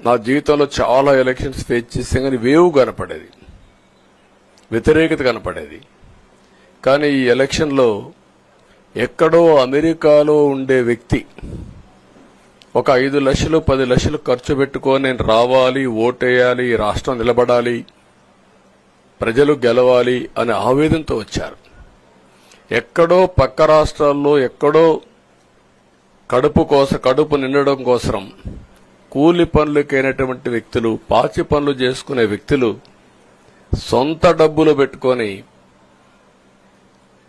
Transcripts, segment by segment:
నా జీవితంలో చాలా ఎలక్షన్స్ ఫేస్ చేసాం, కానీ వేవ్ కనపడేది, వ్యతిరేకత కనపడేది. కానీ ఈ ఎలక్షన్లో ఎక్కడో అమెరికాలో ఉండే వ్యక్తి ఒక 5 లక్షలు 10 లక్షలు ఖర్చు పెట్టుకొని నేను రావాలి, ఓటేయాలి, ఈ రాష్ట్రం నిలబడాలి, ప్రజలు గెలవాలి అనే ఆవేదనతో వచ్చారు. ఎక్కడో పక్క రాష్ట్రాల్లో ఎక్కడో కడుపు నిండడం కోసం కూలి పనులకైనటువంటి వ్యక్తులు, పాచి పనులు చేసుకునే వ్యక్తులు సొంత డబ్బులు పెట్టుకొని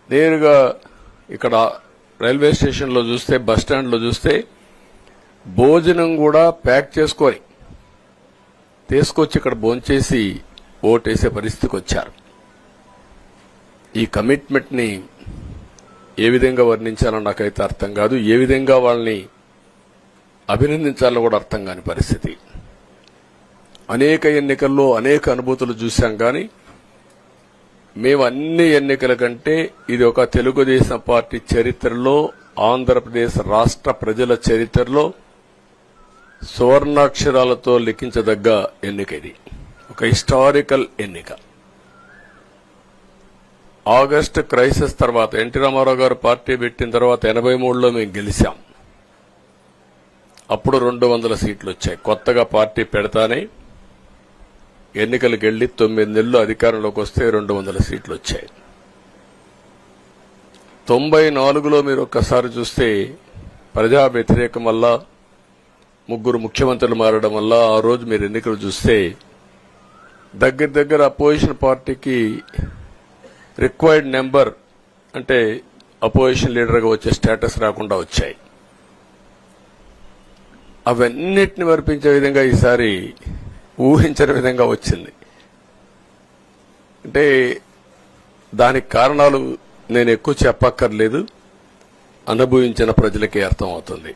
నేరుగా ఇక్కడ రైల్వే స్టేషన్లో చూస్తే, బస్టాండ్లో చూస్తే భోజనం కూడా ప్యాక్ చేసుకొని తీసుకొచ్చి ఇక్కడ భోంచేసి ఓటేసే పరిస్థితికి వచ్చారు. ఈ కమిట్మెంట్ ని ఏ విధంగా వర్ణించాలో నాకైతే అర్థం కాదు. ఏ విధంగా వాళ్ళని అభినందించాలో కూడా అర్థం కాని పరిస్థితి. అనేక ఎన్నికల్లో అనేక అనుభూతులు చూశాం, కానీ మేము అన్ని ఎన్నికల కంటే ఇది ఒక తెలుగుదేశం పార్టీ చరిత్రలో, ఆంధ్రప్రదేశ్ రాష్ట్ర ప్రజల చరిత్రలో సువర్ణాక్షరాలతో లిఖించదగ్గ ఎన్నిక. ఇది ఒక హిస్టారికల్ ఎన్నిక. ఆగస్టు క్రైసిస్ తర్వాత ఎన్టీ రామారావు గారు పార్టీ పెట్టిన తర్వాత 83లో మేము గెలిచాం. అప్పుడు 200 సీట్లు వచ్చాయి. కొత్తగా పార్టీ పెడతానే ఎన్నికలకు వెళ్లి 9 నెలలు అధికారంలోకి వస్తే 200 సీట్లు వచ్చాయి. 94లో మీరు ఒక్కసారి చూస్తే ప్రజా వ్యతిరేకం వల్ల 3 ముఖ్యమంత్రులు మారడం వల్ల ఆ రోజు మీరు ఎన్నికలు చూస్తే దగ్గర అపోజిషన్ పార్టీకి రిక్వైర్డ్ నెంబర్ అంటే అపోజిషన్ లీడర్గా వచ్చే స్టేటస్ రాకుండా వచ్చాయి. అవన్నిటిని వర్పించే విధంగా ఈసారి ఊహించని విధంగా వచ్చింది. అంటే దానికి కారణాలు నేను ఎక్కువ చెప్పక్కర్లేదు, అనుభవించిన ప్రజలకే అర్థమవుతుంది.